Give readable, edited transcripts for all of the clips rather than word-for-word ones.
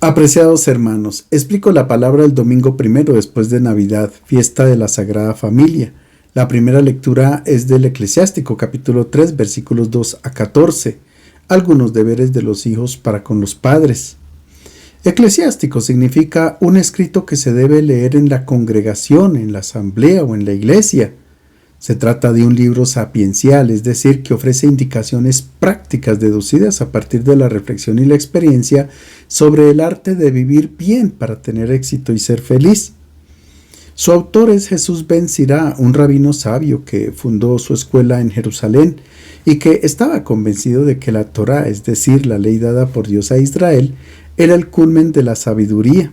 Apreciados hermanos, explico la palabra el domingo primero después de Navidad, fiesta de la Sagrada Familia. La primera lectura es del Eclesiástico, capítulo 3, versículos 2 a 14. Algunos deberes de los hijos para con los padres. Eclesiástico significa un escrito que se debe leer en la congregación, en la asamblea o en la iglesia. Se trata de un libro sapiencial, es decir, que ofrece indicaciones prácticas deducidas a partir de la reflexión y la experiencia sobre el arte de vivir bien para tener éxito y ser feliz. Su autor es Jesús ben Sira, un rabino sabio que fundó su escuela en Jerusalén y que estaba convencido de que la Torá, es decir, la ley dada por Dios a Israel, era el culmen de la sabiduría.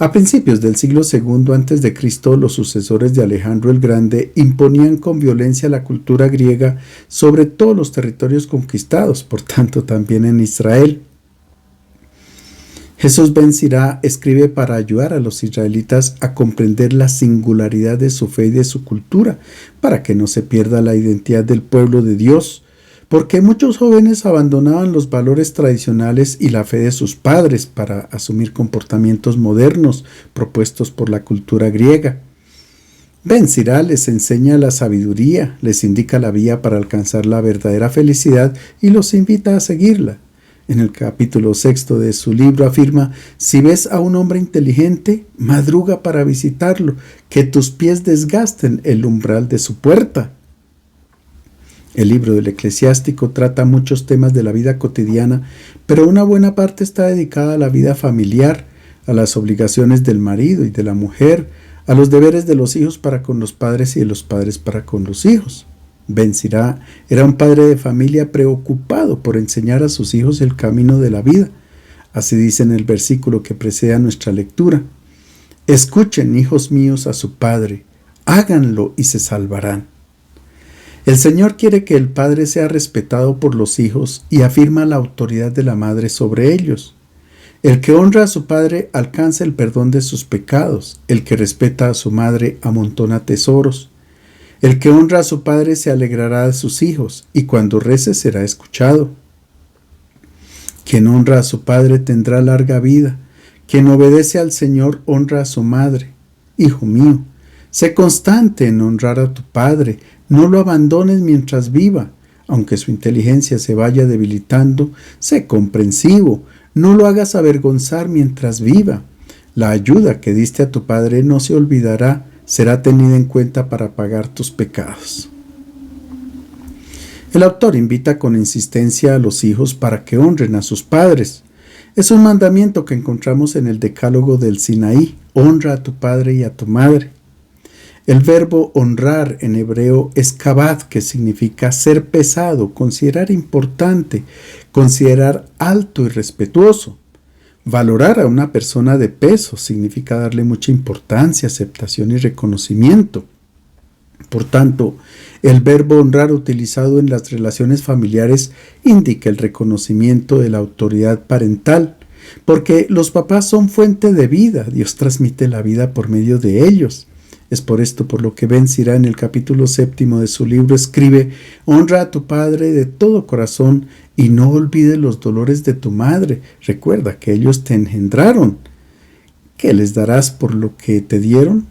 A principios del siglo II a.C., los sucesores de Alejandro el Grande imponían con violencia la cultura griega sobre todos los territorios conquistados, por tanto también en Israel. Jesús ben Sira escribe para ayudar a los israelitas a comprender la singularidad de su fe y de su cultura, para que no se pierda la identidad del pueblo de Dios, porque muchos jóvenes abandonaban los valores tradicionales y la fe de sus padres para asumir comportamientos modernos propuestos por la cultura griega. Ben Sira les enseña la sabiduría, les indica la vía para alcanzar la verdadera felicidad y los invita a seguirla. En el capítulo 6 de su libro afirma: si ves a un hombre inteligente, madruga para visitarlo, que tus pies desgasten el umbral de su puerta. El libro del Eclesiástico trata muchos temas de la vida cotidiana, pero una buena parte está dedicada a la vida familiar, a las obligaciones del marido y de la mujer, a los deberes de los hijos para con los padres y de los padres para con los hijos. Ben Sira era un padre de familia preocupado por enseñar a sus hijos el camino de la vida. Así dice en el versículo que precede a nuestra lectura: escuchen, hijos míos, a su padre, háganlo y se salvarán. El Señor quiere que el padre sea respetado por los hijos y afirma la autoridad de la madre sobre ellos. El que honra a su padre alcanza el perdón de sus pecados. El que respeta a su madre amontona tesoros. El que honra a su padre se alegrará de sus hijos, y cuando rece será escuchado. Quien honra a su padre tendrá larga vida. Quien obedece al Señor honra a su madre. Hijo mío, sé constante en honrar a tu padre. No lo abandones mientras viva. Aunque su inteligencia se vaya debilitando, sé comprensivo. No lo hagas avergonzar mientras viva. La ayuda que diste a tu padre no se olvidará. Será tenida en cuenta para pagar tus pecados. El autor invita con insistencia a los hijos para que honren a sus padres. Es un mandamiento que encontramos en el Decálogo del Sinaí: honra a tu padre y a tu madre. El verbo honrar en hebreo es kabad, que significa ser pesado, considerar importante, considerar alto y respetuoso. Valorar a una persona de peso significa darle mucha importancia, aceptación y reconocimiento. Por tanto, el verbo honrar utilizado en las relaciones familiares indica el reconocimiento de la autoridad parental, porque los papás son fuente de vida. Dios transmite la vida por medio de ellos. Es por esto por lo que Ben Sira en el capítulo 7 de su libro escribe: honra a tu padre de todo corazón y no olvides los dolores de tu madre. Recuerda que ellos te engendraron. ¿Qué les darás por lo que te dieron?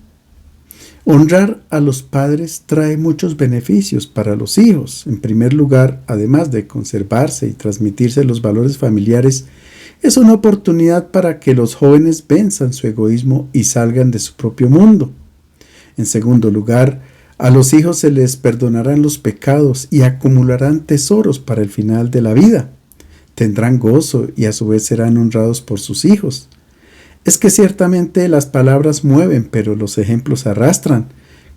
Honrar a los padres trae muchos beneficios para los hijos. En primer lugar, además de conservarse y transmitirse los valores familiares, es una oportunidad para que los jóvenes venzan su egoísmo y salgan de su propio mundo. En segundo lugar, a los hijos se les perdonarán los pecados y acumularán tesoros para el final de la vida. Tendrán gozo y a su vez serán honrados por sus hijos. Es que ciertamente las palabras mueven, pero los ejemplos arrastran.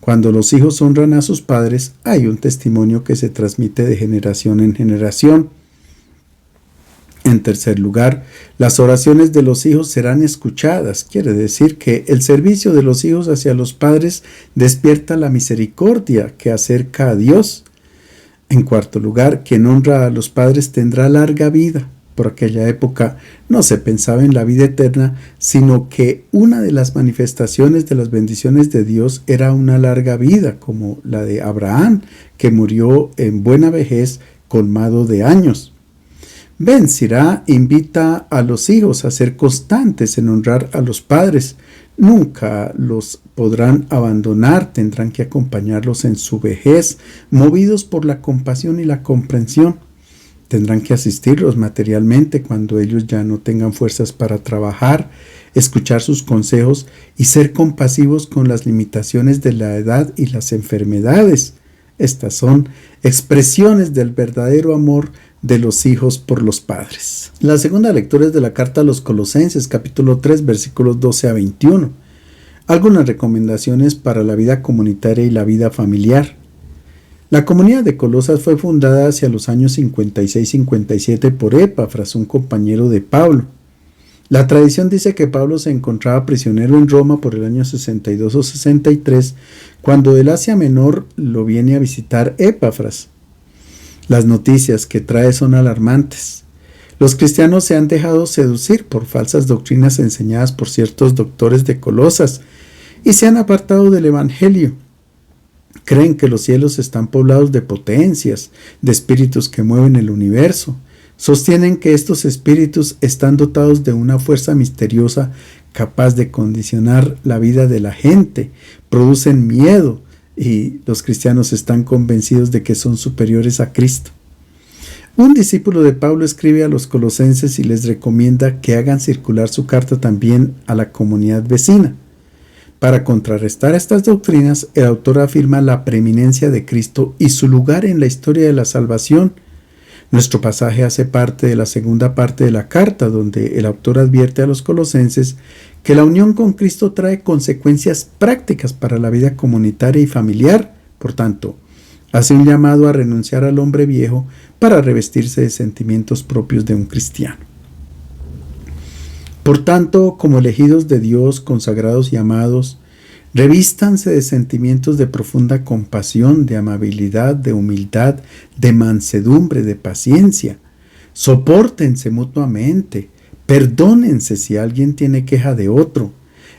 Cuando los hijos honran a sus padres, hay un testimonio que se transmite de generación en generación. En tercer lugar, las oraciones de los hijos serán escuchadas. Quiere decir que el servicio de los hijos hacia los padres despierta la misericordia que acerca a Dios. En cuarto lugar, quien honra a los padres tendrá larga vida. Por aquella época no se pensaba en la vida eterna, sino que una de las manifestaciones de las bendiciones de Dios era una larga vida, como la de Abraham, que murió en buena vejez, colmado de años. Ben Sirá invita a los hijos a ser constantes en honrar a los padres. Nunca los podrán abandonar, tendrán que acompañarlos en su vejez, movidos por la compasión y la comprensión. Tendrán que asistirlos materialmente cuando ellos ya no tengan fuerzas para trabajar, escuchar sus consejos y ser compasivos con las limitaciones de la edad y las enfermedades. Estas son expresiones del verdadero amor de los hijos por los padres. La segunda lectura es de la carta a los Colosenses, capítulo 3, versículos 12 a 21. Algunas recomendaciones para la vida comunitaria y la vida familiar. La comunidad de Colosas fue fundada hacia los años 56-57 por Epafras, un compañero de Pablo. La tradición dice que Pablo se encontraba prisionero en Roma por el año 62 o 63, cuando del Asia Menor lo viene a visitar Epafras. Las noticias que trae son alarmantes. Los cristianos se han dejado seducir por falsas doctrinas enseñadas por ciertos doctores de Colosas y se han apartado del Evangelio. Creen que los cielos están poblados de potencias, de espíritus que mueven el universo. Sostienen que estos espíritus están dotados de una fuerza misteriosa capaz de condicionar la vida de la gente. Producen miedo y los cristianos están convencidos de que son superiores a Cristo. Un discípulo de Pablo escribe a los colosenses y les recomienda que hagan circular su carta también a la comunidad vecina. Para contrarrestar estas doctrinas, el autor afirma la preeminencia de Cristo y su lugar en la historia de la salvación. Nuestro pasaje hace parte de la segunda parte de la carta, donde el autor advierte a los colosenses que la unión con Cristo trae consecuencias prácticas para la vida comunitaria y familiar. Por tanto, hace un llamado a renunciar al hombre viejo para revestirse de sentimientos propios de un cristiano. Por tanto, como elegidos de Dios, consagrados y amados, revístanse de sentimientos de profunda compasión, de amabilidad, de humildad, de mansedumbre, de paciencia. Sopórtense mutuamente, perdónense si alguien tiene queja de otro.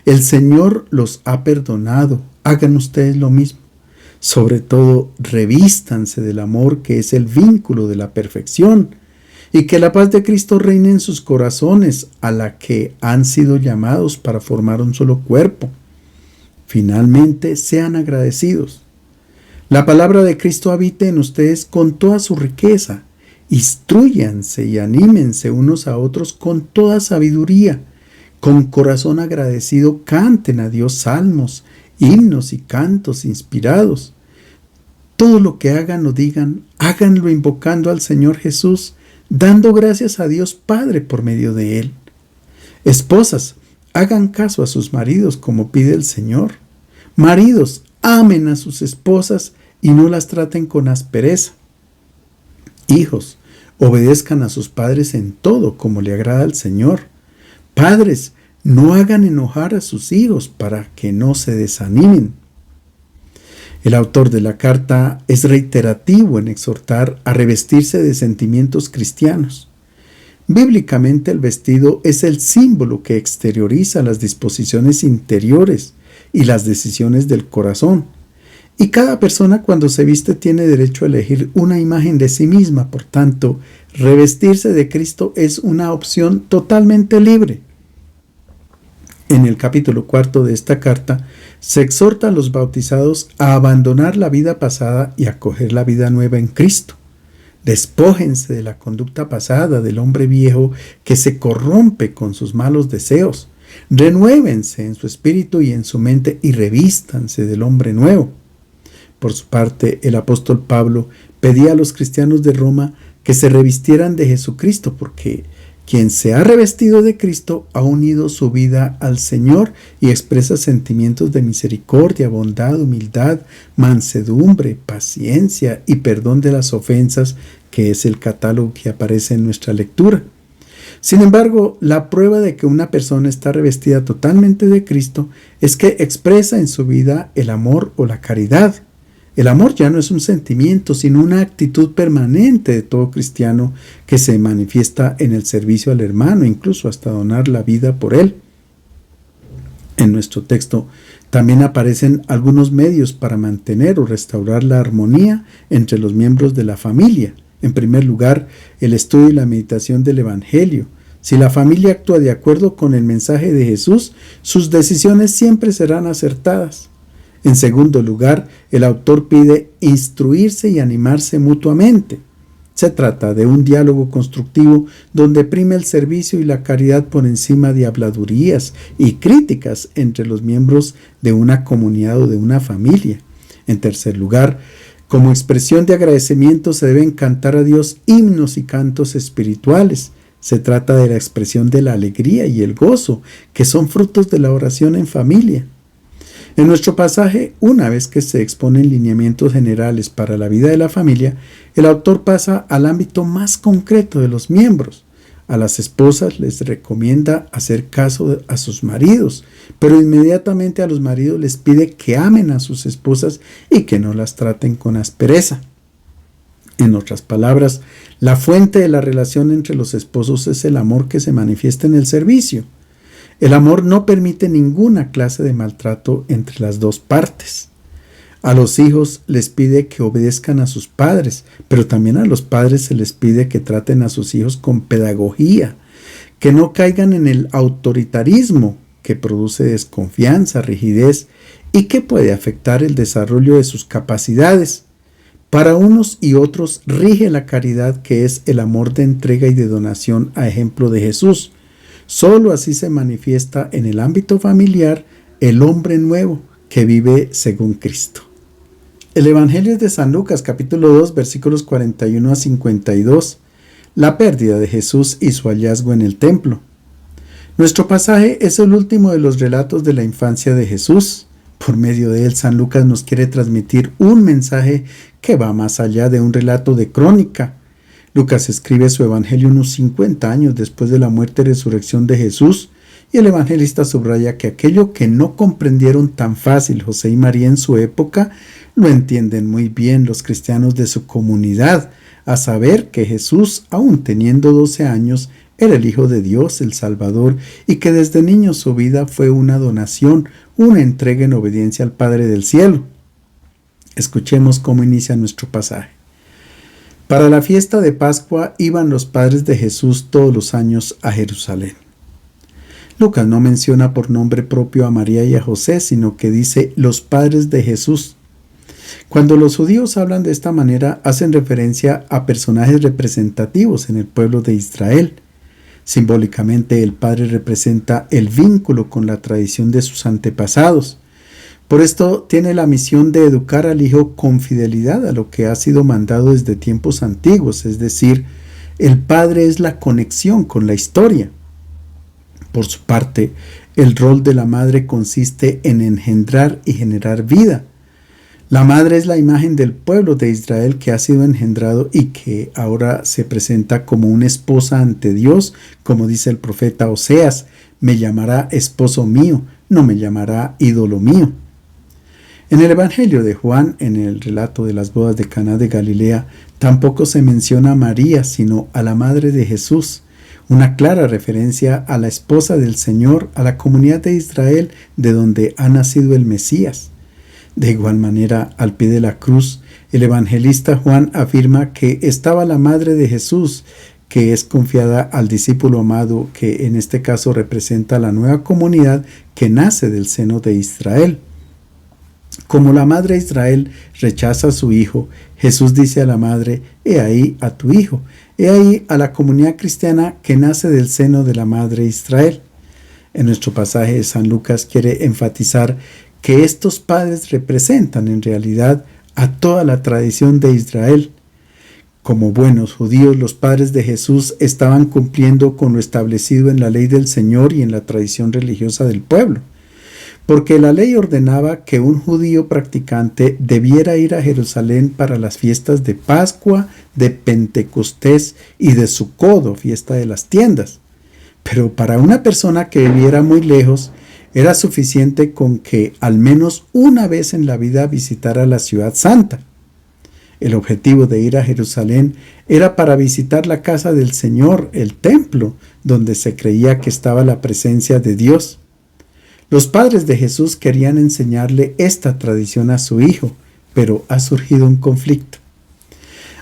El Señor los ha perdonado, hagan ustedes lo mismo. Sobre todo, revístanse del amor que es el vínculo de la perfección, y que la paz de Cristo reine en sus corazones, a la que han sido llamados para formar un solo cuerpo. Finalmente, sean agradecidos. La palabra de Cristo habite en ustedes con toda su riqueza. Instrúyanse y anímense unos a otros con toda sabiduría. Con corazón agradecido canten a Dios salmos, himnos y cantos inspirados. Todo lo que hagan o digan, háganlo invocando al Señor Jesús, dando gracias a Dios Padre por medio de Él. Esposas, hagan caso a sus maridos como pide el Señor. Maridos, amen a sus esposas y no las traten con aspereza. Hijos, obedezcan a sus padres en todo como le agrada al Señor. Padres, no hagan enojar a sus hijos para que no se desanimen. El autor de la carta es reiterativo en exhortar a revestirse de sentimientos cristianos. Bíblicamente el vestido es el símbolo que exterioriza las disposiciones interiores y las decisiones del corazón. Y cada persona cuando se viste tiene derecho a elegir una imagen de sí misma. Por tanto, revestirse de Cristo es una opción totalmente libre. En el capítulo 4 de esta carta, se exhorta a los bautizados a abandonar la vida pasada y a acoger la vida nueva en Cristo. Despójense de la conducta pasada del hombre viejo que se corrompe con sus malos deseos. Renuévense en su espíritu y en su mente y revístanse del hombre nuevo. Por su parte, el apóstol Pablo pedía a los cristianos de Roma que se revistieran de Jesucristo, porque quien se ha revestido de Cristo ha unido su vida al Señor y expresa sentimientos de misericordia, bondad, humildad, mansedumbre, paciencia y perdón de las ofensas, que es el catálogo que aparece en nuestra lectura. Sin embargo, la prueba de que una persona está revestida totalmente de Cristo es que expresa en su vida el amor o la caridad. El amor ya no es un sentimiento, sino una actitud permanente de todo cristiano que se manifiesta en el servicio al hermano, incluso hasta donar la vida por él. En nuestro texto también aparecen algunos medios para mantener o restaurar la armonía entre los miembros de la familia En primer lugar, el estudio y la meditación del Evangelio. Si la familia actúa de acuerdo con el mensaje de Jesús, sus decisiones siempre serán acertadas. En segundo lugar, el autor pide instruirse y animarse mutuamente. Se trata de un diálogo constructivo donde prime el servicio y la caridad por encima de habladurías y críticas entre los miembros de una comunidad o de una familia. En tercer lugar, como expresión de agradecimiento se deben cantar a Dios himnos y cantos espirituales. Se trata de la expresión de la alegría y el gozo, que son frutos de la oración en familia. En nuestro pasaje, una vez que se exponen lineamientos generales para la vida de la familia, el autor pasa al ámbito más concreto de los miembros. A las esposas les recomienda hacer caso a sus maridos, pero inmediatamente a los maridos les pide que amen a sus esposas y que no las traten con aspereza. En otras palabras, la fuente de la relación entre los esposos es el amor que se manifiesta en el servicio. El amor no permite ninguna clase de maltrato entre las dos partes. A los hijos les pide que obedezcan a sus padres, pero también a los padres se les pide que traten a sus hijos con pedagogía, que no caigan en el autoritarismo que produce desconfianza, rigidez y que puede afectar el desarrollo de sus capacidades. Para unos y otros rige la caridad, que es el amor de entrega y de donación a ejemplo de Jesús. Solo así se manifiesta en el ámbito familiar el hombre nuevo que vive según Cristo. El Evangelio es de San Lucas, capítulo 2, versículos 41 a 52. La pérdida de Jesús y su hallazgo en el templo. Nuestro pasaje es el último de los relatos de la infancia de Jesús. Por medio de él, San Lucas nos quiere transmitir un mensaje que va más allá de un relato de crónica. Lucas escribe su evangelio unos 50 años después de la muerte y resurrección de Jesús, y el evangelista subraya que aquello que no comprendieron tan fácil José y María en su época, lo entienden muy bien los cristianos de su comunidad, a saber que Jesús, aun teniendo 12 años, era el Hijo de Dios, el Salvador, y que desde niño su vida fue una donación, una entrega en obediencia al Padre del cielo. Escuchemos cómo inicia nuestro pasaje. Para la fiesta de Pascua iban los padres de Jesús todos los años a Jerusalén. Lucas no menciona por nombre propio a María y a José, sino que dice los padres de Jesús. Cuando los judíos hablan de esta manera, hacen referencia a personajes representativos en el pueblo de Israel. Simbólicamente, el padre representa el vínculo con la tradición de sus antepasados. Por esto tiene la misión de educar al hijo con fidelidad a lo que ha sido mandado desde tiempos antiguos, es decir, el padre es la conexión con la historia. Por su parte, el rol de la madre consiste en engendrar y generar vida. La madre es la imagen del pueblo de Israel que ha sido engendrado y que ahora se presenta como una esposa ante Dios, como dice el profeta Oseas, me llamará esposo mío, no me llamará ídolo mío. En el Evangelio de Juan, en el relato de las bodas de Caná de Galilea, tampoco se menciona a María, sino a la madre de Jesús, una clara referencia a la esposa del Señor, a la comunidad de Israel de donde ha nacido el Mesías. De igual manera, al pie de la cruz, el evangelista Juan afirma que estaba la madre de Jesús, que es confiada al discípulo amado, que en este caso representa la nueva comunidad que nace del seno de Israel. Como la madre de Israel rechaza a su hijo, Jesús dice a la madre, he ahí a tu hijo, he ahí a la comunidad cristiana que nace del seno de la madre de Israel. En nuestro pasaje, San Lucas quiere enfatizar que estos padres representan en realidad a toda la tradición de Israel. Como buenos judíos, los padres de Jesús estaban cumpliendo con lo establecido en la ley del Señor y en la tradición religiosa del pueblo, porque la ley ordenaba que un judío practicante debiera ir a Jerusalén para las fiestas de Pascua, de Pentecostés y de Sukkot, fiesta de las tiendas. Pero para una persona que viviera muy lejos, era suficiente con que al menos una vez en la vida visitara la ciudad santa. El objetivo de ir a Jerusalén era para visitar la casa del Señor, el templo, donde se creía que estaba la presencia de Dios. Los padres de Jesús querían enseñarle esta tradición a su hijo, pero ha surgido un conflicto.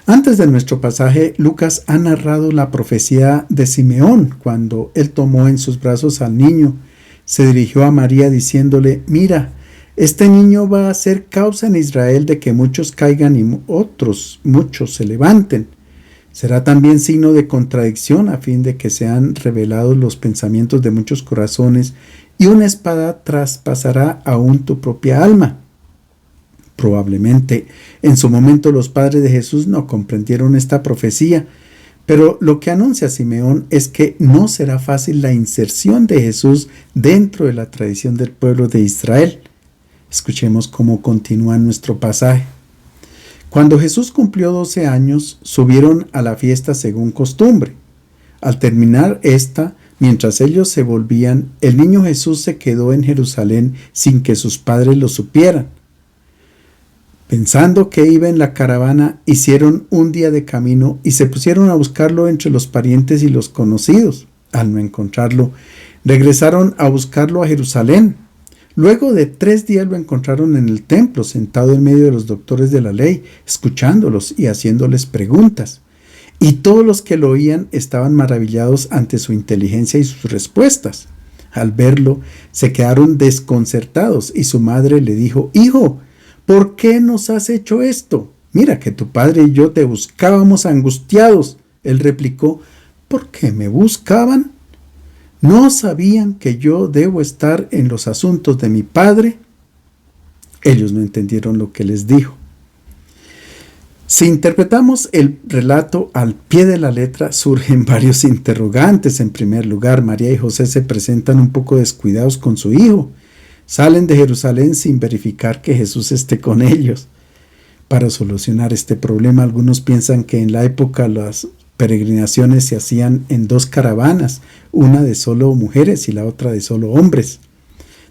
Antes de nuestro pasaje, Lucas ha narrado la profecía de Simeón cuando él tomó en sus brazos al niño. Se dirigió a María diciéndole: mira, este niño va a ser causa en Israel de que muchos caigan y otros muchos se levanten. Será también signo de contradicción a fin de que sean revelados los pensamientos de muchos corazones, y una espada traspasará aún tu propia alma. Probablemente en su momento los padres de Jesús no comprendieron esta profecía, pero lo que anuncia Simeón es que no será fácil la inserción de Jesús dentro de la tradición del pueblo de Israel. Escuchemos cómo continúa nuestro pasaje. Cuando Jesús cumplió 12 años, subieron a la fiesta según costumbre. Al terminar esta, mientras ellos se volvían, el niño Jesús se quedó en Jerusalén sin que sus padres lo supieran. Pensando que iba en la caravana, hicieron un día de camino y se pusieron a buscarlo entre los parientes y los conocidos. Al no encontrarlo, regresaron a buscarlo a Jerusalén. Luego de 3 días lo encontraron en el templo, sentado en medio de los doctores de la ley, escuchándolos y haciéndoles preguntas. Y todos los que lo oían estaban maravillados ante su inteligencia y sus respuestas. Al verlo, se quedaron desconcertados y su madre le dijo: Hijo, ¿por qué nos has hecho esto? Mira que tu padre y yo te buscábamos angustiados. Él replicó: ¿por qué me buscaban? ¿No sabían que yo debo estar en los asuntos de mi padre? Ellos no entendieron lo que les dijo. Si interpretamos el relato al pie de la letra, surgen varios interrogantes. En primer lugar, María y José se presentan un poco descuidados con su hijo. Salen de Jerusalén sin verificar que Jesús esté con ellos. Para solucionar este problema, algunos piensan que en la época las peregrinaciones se hacían en 2 caravanas, una de solo mujeres y la otra de solo hombres.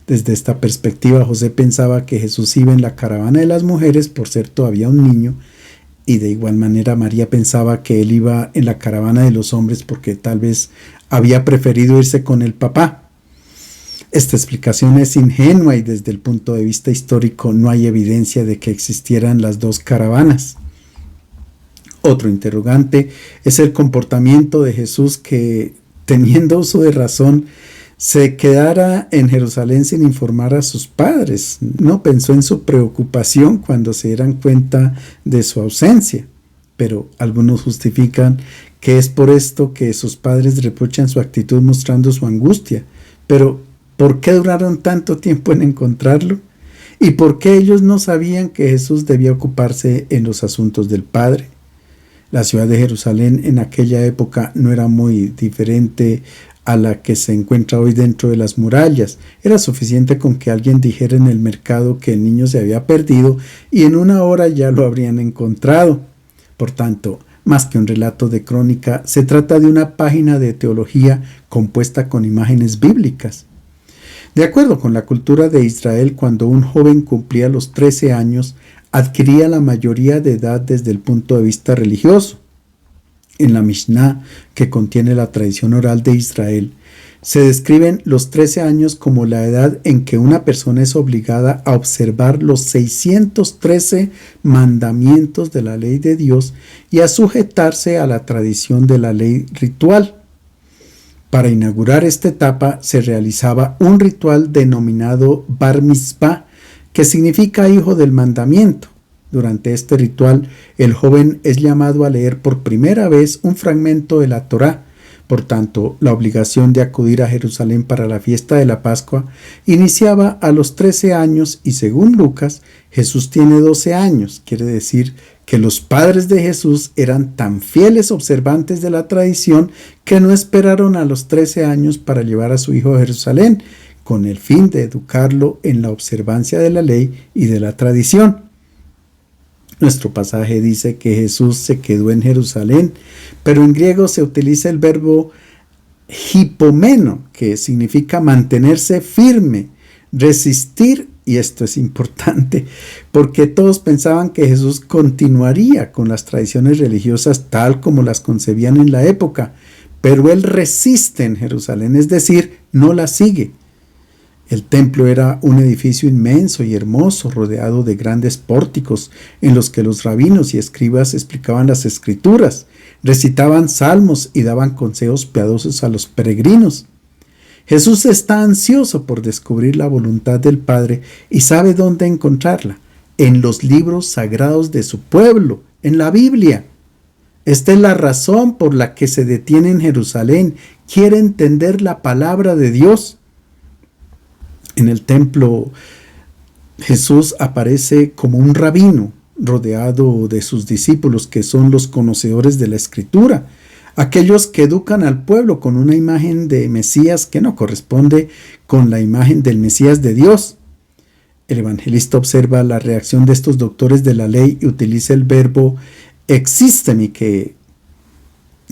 Desde esta perspectiva, José pensaba que Jesús iba en la caravana de las mujeres por ser todavía un niño, y de igual manera María pensaba que él iba en la caravana de los hombres porque tal vez había preferido irse con el papá. Esta explicación es ingenua y desde el punto de vista histórico no hay evidencia de que existieran las 2 caravanas. Otro interrogante es el comportamiento de Jesús, que, teniendo uso de razón, se quedara en Jerusalén sin informar a sus padres. No pensó en su preocupación cuando se dieran cuenta de su ausencia, pero algunos justifican que es por esto que sus padres reprochan su actitud mostrando su angustia. Pero ¿por qué duraron tanto tiempo en encontrarlo? ¿Y por qué ellos no sabían que Jesús debía ocuparse en los asuntos del Padre? La ciudad de Jerusalén en aquella época no era muy diferente a la que se encuentra hoy dentro de las murallas. Era suficiente con que alguien dijera en el mercado que el niño se había perdido y en 1 hora ya lo habrían encontrado. Por tanto, más que un relato de crónica, se trata de una página de teología compuesta con imágenes bíblicas. De acuerdo con la cultura de Israel, cuando un joven cumplía los 13 años, adquiría la mayoría de edad desde el punto de vista religioso. En la Mishnah, que contiene la tradición oral de Israel, se describen los 13 años como la edad en que una persona es obligada a observar los 613 mandamientos de la ley de Dios y a sujetarse a la tradición de la ley ritual. Para inaugurar esta etapa se realizaba un ritual denominado Bar Mitzvah, que significa hijo del mandamiento. Durante este ritual, el joven es llamado a leer por primera vez un fragmento de la Torá. Por tanto, la obligación de acudir a Jerusalén para la fiesta de la Pascua iniciaba a los 13 años y según Lucas, Jesús tiene 12 años. Quiere decir que los padres de Jesús eran tan fieles observantes de la tradición que no esperaron a los 13 años para llevar a su hijo a Jerusalén, con el fin de educarlo en la observancia de la ley y de la tradición. Nuestro pasaje dice que Jesús se quedó en Jerusalén, pero en griego se utiliza el verbo hipomeno, que significa mantenerse firme, resistir, y esto es importante, porque todos pensaban que Jesús continuaría con las tradiciones religiosas tal como las concebían en la época, pero él resiste en Jerusalén, es decir, no las sigue. El templo era un edificio inmenso y hermoso, rodeado de grandes pórticos, en los que los rabinos y escribas explicaban las escrituras, recitaban salmos y daban consejos piadosos a los peregrinos. Jesús está ansioso por descubrir la voluntad del Padre y sabe dónde encontrarla: en los libros sagrados de su pueblo, en la Biblia. Esta es la razón por la que se detiene en Jerusalén. Quiere entender la palabra de Dios. En el templo, Jesús aparece como un rabino, rodeado de sus discípulos, que son los conocedores de la Escritura, aquellos que educan al pueblo con una imagen de Mesías que no corresponde con la imagen del Mesías de Dios. El evangelista observa la reacción de estos doctores de la ley y utiliza el verbo exístemi, que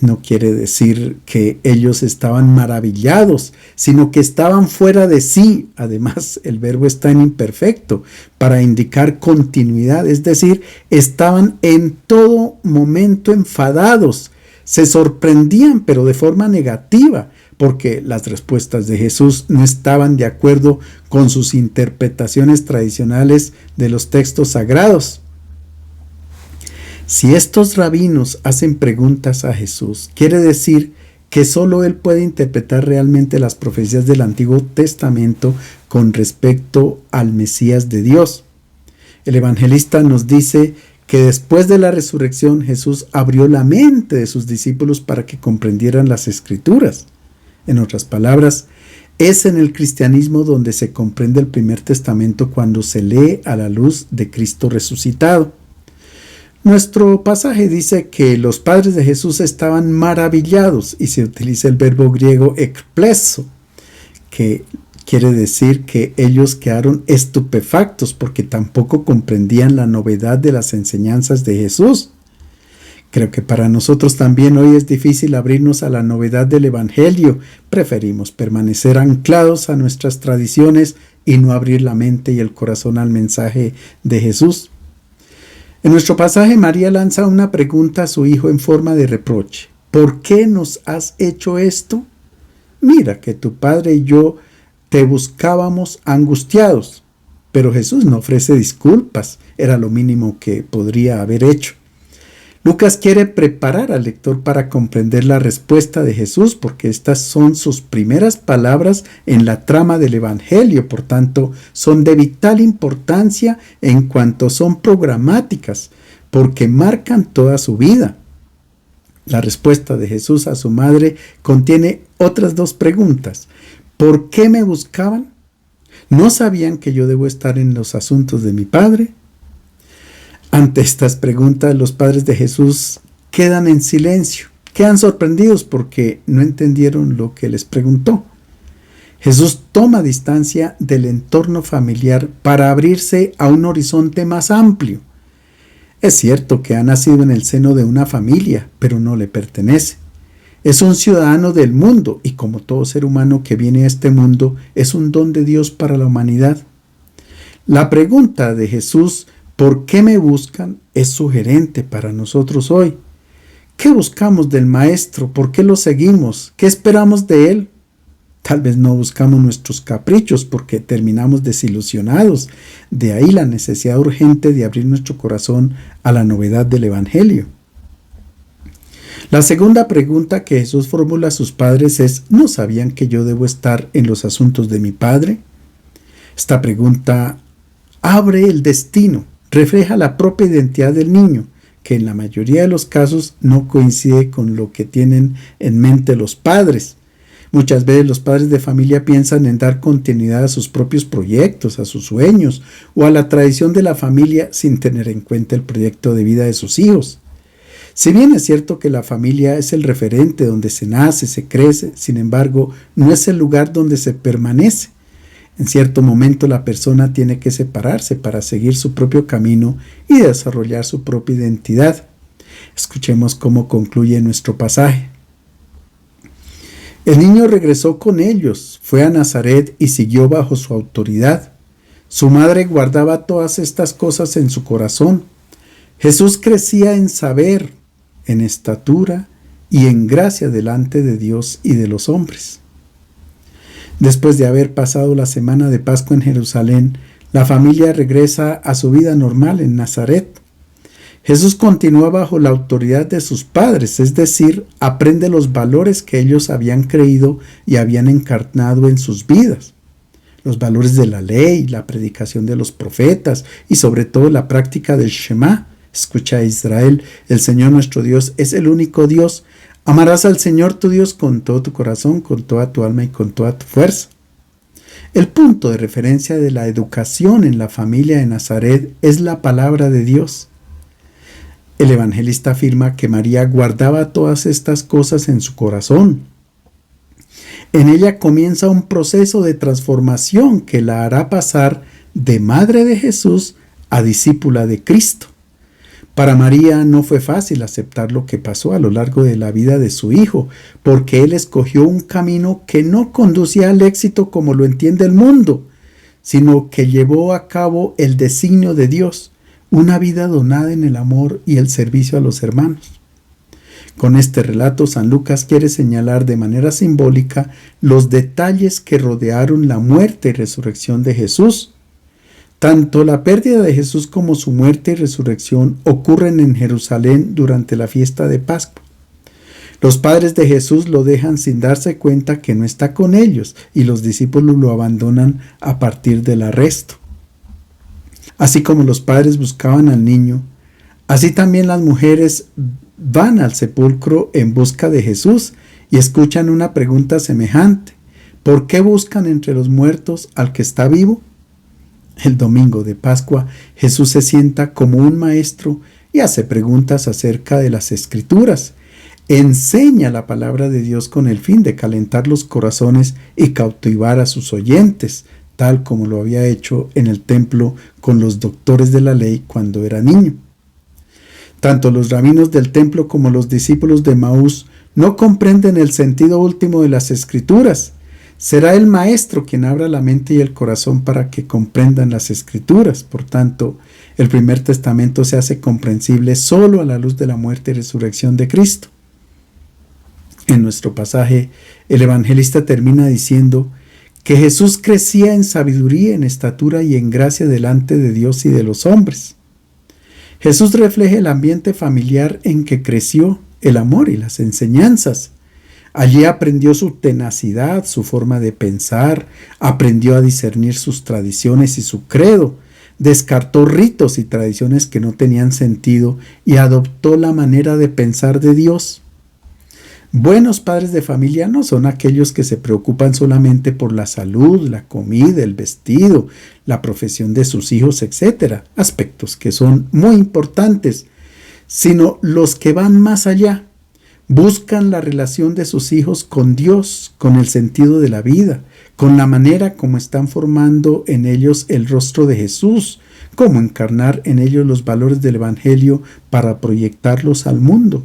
no quiere decir que ellos estaban maravillados, sino que estaban fuera de sí. Además, el verbo está en imperfecto para indicar continuidad, es decir, estaban en todo momento enfadados. Se sorprendían, pero de forma negativa, porque las respuestas de Jesús no estaban de acuerdo con sus interpretaciones tradicionales de los textos sagrados. Si estos rabinos hacen preguntas a Jesús, quiere decir que solo Él puede interpretar realmente las profecías del Antiguo Testamento con respecto al Mesías de Dios. El evangelista nos dice que después de la resurrección Jesús abrió la mente de sus discípulos para que comprendieran las Escrituras. En otras palabras, es en el cristianismo donde se comprende el Primer Testamento cuando se lee a la luz de Cristo resucitado. Nuestro pasaje dice que los padres de Jesús estaban maravillados y se utiliza el verbo griego ekpleso, que quiere decir que ellos quedaron estupefactos porque tampoco comprendían la novedad de las enseñanzas de Jesús. Creo que para nosotros también hoy es difícil abrirnos a la novedad del Evangelio. Preferimos permanecer anclados a nuestras tradiciones y no abrir la mente y el corazón al mensaje de Jesús. En nuestro pasaje, María lanza una pregunta a su hijo en forma de reproche. ¿Por qué nos has hecho esto? Mira que tu padre y yo te buscábamos angustiados. Pero Jesús no ofrece disculpas, era lo mínimo que podría haber hecho. Lucas quiere preparar al lector para comprender la respuesta de Jesús, porque estas son sus primeras palabras en la trama del Evangelio, por tanto, son de vital importancia en cuanto son programáticas, porque marcan toda su vida. La respuesta de Jesús a su madre contiene otras dos preguntas. ¿Por qué me buscaban? ¿No sabían que yo debo estar en los asuntos de mi Padre? Ante estas preguntas, los padres de Jesús quedan en silencio, quedan sorprendidos porque no entendieron lo que les preguntó. Jesús toma distancia del entorno familiar para abrirse a un horizonte más amplio. Es cierto que ha nacido en el seno de una familia, pero no le pertenece. Es un ciudadano del mundo y, como todo ser humano que viene a este mundo, es un don de Dios para la humanidad. La pregunta de Jesús, ¿por qué me buscan?, es sugerente para nosotros hoy. ¿Qué buscamos del Maestro? ¿Por qué lo seguimos? ¿Qué esperamos de Él? Tal vez no buscamos nuestros caprichos porque terminamos desilusionados. De ahí la necesidad urgente de abrir nuestro corazón a la novedad del Evangelio. La segunda pregunta que Jesús formula a sus padres es: ¿no sabían que yo debo estar en los asuntos de mi Padre? Esta pregunta abre el destino, refleja la propia identidad del niño, que en la mayoría de los casos no coincide con lo que tienen en mente los padres. Muchas veces los padres de familia piensan en dar continuidad a sus propios proyectos, a sus sueños o a la tradición de la familia sin tener en cuenta el proyecto de vida de sus hijos. Si bien es cierto que la familia es el referente donde se nace, se crece, sin embargo, no es el lugar donde se permanece. En cierto momento la persona tiene que separarse para seguir su propio camino y desarrollar su propia identidad. Escuchemos cómo concluye nuestro pasaje. El niño regresó con ellos, fue a Nazaret y siguió bajo su autoridad. Su madre guardaba todas estas cosas en su corazón. Jesús crecía en saber, en estatura y en gracia delante de Dios y de los hombres. Después de haber pasado la semana de Pascua en Jerusalén, la familia regresa a su vida normal en Nazaret. Jesús continúa bajo la autoridad de sus padres, es decir, aprende los valores que ellos habían creído y habían encarnado en sus vidas. Los valores de la ley, la predicación de los profetas y sobre todo la práctica del Shema. Escucha, Israel, el Señor nuestro Dios es el único Dios. Amarás al Señor tu Dios con todo tu corazón, con toda tu alma y con toda tu fuerza. El punto de referencia de la educación en la familia de Nazaret es la palabra de Dios. El evangelista afirma que María guardaba todas estas cosas en su corazón. En ella comienza un proceso de transformación que la hará pasar de madre de Jesús a discípula de Cristo. Para María no fue fácil aceptar lo que pasó a lo largo de la vida de su hijo, porque él escogió un camino que no conducía al éxito como lo entiende el mundo, sino que llevó a cabo el designio de Dios, una vida donada en el amor y el servicio a los hermanos. Con este relato, San Lucas quiere señalar de manera simbólica los detalles que rodearon la muerte y resurrección de Jesús. Tanto la pérdida de Jesús como su muerte y resurrección ocurren en Jerusalén durante la fiesta de Pascua. Los padres de Jesús lo dejan sin darse cuenta que no está con ellos y los discípulos lo abandonan a partir del arresto. Así como los padres buscaban al niño, así también las mujeres van al sepulcro en busca de Jesús y escuchan una pregunta semejante: ¿por qué buscan entre los muertos al que está vivo? El domingo de Pascua, Jesús se sienta como un maestro y hace preguntas acerca de las Escrituras. Enseña la palabra de Dios con el fin de calentar los corazones y cautivar a sus oyentes, tal como lo había hecho en el templo con los doctores de la ley cuando era niño. Tanto los rabinos del templo como los discípulos de Maús no comprenden el sentido último de las Escrituras. Será el Maestro quien abra la mente y el corazón para que comprendan las Escrituras. Por tanto, el Primer Testamento se hace comprensible solo a la luz de la muerte y resurrección de Cristo. En nuestro pasaje, el evangelista termina diciendo que Jesús crecía en sabiduría, en estatura y en gracia delante de Dios y de los hombres. Jesús refleja el ambiente familiar en que creció, el amor y las enseñanzas. Allí aprendió su tenacidad, su forma de pensar, aprendió a discernir sus tradiciones y su credo, descartó ritos y tradiciones que no tenían sentido y adoptó la manera de pensar de Dios. Buenos padres de familia no son aquellos que se preocupan solamente por la salud, la comida, el vestido, la profesión de sus hijos, etc., aspectos que son muy importantes, sino los que van más allá. Buscan la relación de sus hijos con Dios, con el sentido de la vida, con la manera como están formando en ellos el rostro de Jesús, cómo encarnar en ellos los valores del Evangelio para proyectarlos al mundo.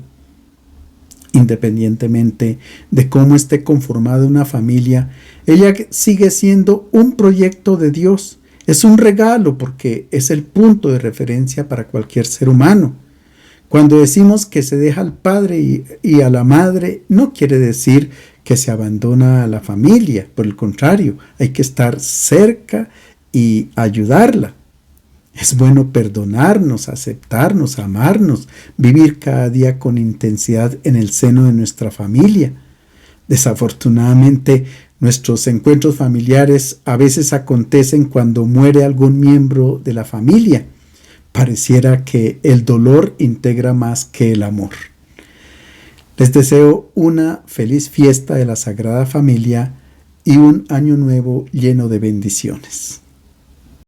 Independientemente de cómo esté conformada una familia, ella sigue siendo un proyecto de Dios. Es un regalo porque es el punto de referencia para cualquier ser humano. Cuando decimos que se deja al padre y a la madre, no quiere decir que se abandona a la familia. Por el contrario, hay que estar cerca y ayudarla. Es bueno perdonarnos, aceptarnos, amarnos, vivir cada día con intensidad en el seno de nuestra familia. Desafortunadamente, nuestros encuentros familiares a veces acontecen cuando muere algún miembro de la familia. Pareciera que el dolor integra más que el amor. Les deseo una feliz fiesta de la Sagrada Familia y un año nuevo lleno de bendiciones.